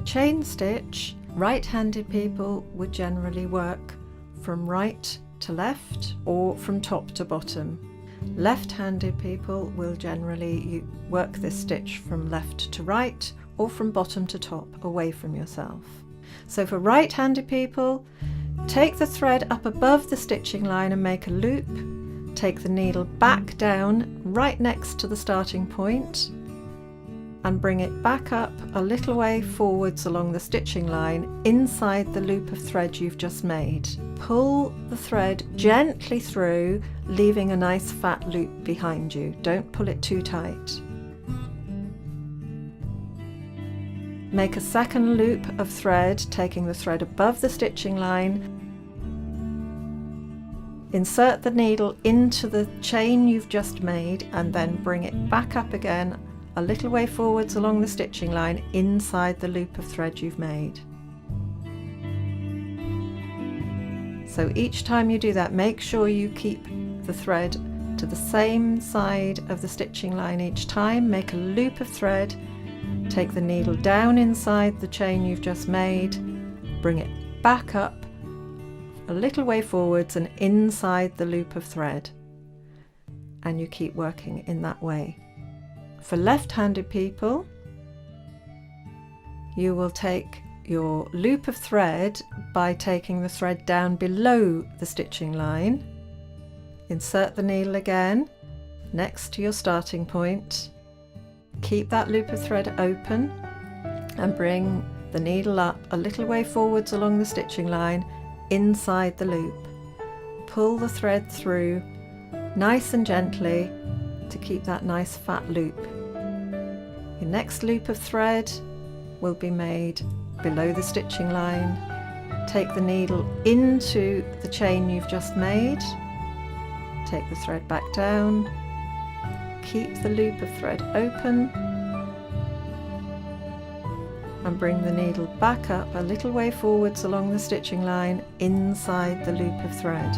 chain stitch, right-handed people would generally work from right to left or from top to bottom. Left-handed people will generally work this stitch from left to right or from bottom to top, away from yourself. So for right-handed people, take the thread up above the stitching line and make a loop. Take the needle back down right next to the starting point and bring it back up a little way forwards along the stitching line inside the loop of thread you've just made. Pull the thread gently through, leaving a nice fat loop behind you. Don't pull it too tight. Make a second loop of thread, taking the thread above the stitching line. Insert the needle into the chain you've just made and then bring it back up again a little way forwards along the stitching line inside the loop of thread you've made. So each time you do that, make sure you keep the thread to the same side of the stitching line each time. Make a loop of thread, take the needle down inside the chain you've just made, bring it back up a little way forwards and inside the loop of thread, and you keep working in that way. For left-handed people, you will take your loop of thread by taking the thread down below the stitching line. Insert the needle again next to your starting point. Keep that loop of thread open and bring the needle up a little way forwards along the stitching line inside the loop. Pull the thread through nice and gently to keep that nice fat loop. Your next loop of thread will be made below the stitching line. Take the needle into the chain you've just made. Take the thread back down. Keep the loop of thread open and bring the needle back up a little way forwards along the stitching line inside the loop of thread,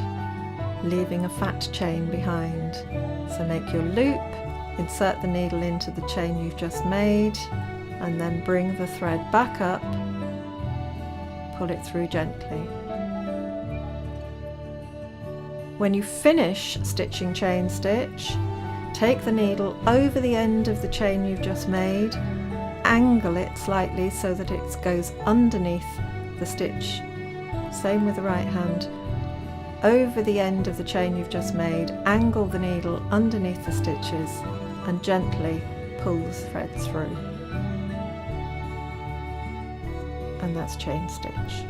leaving a fat chain behind. So make your loop, insert the needle into the chain you've just made, and then bring the thread back up, pull it through gently. When you finish stitching chain stitch, take the needle over the end of the chain you've just made, angle it slightly so that it goes underneath the stitch. Same with the right hand. Over the end of the chain you've just made, angle the needle underneath the stitches and gently pull the thread through. And that's chain stitch.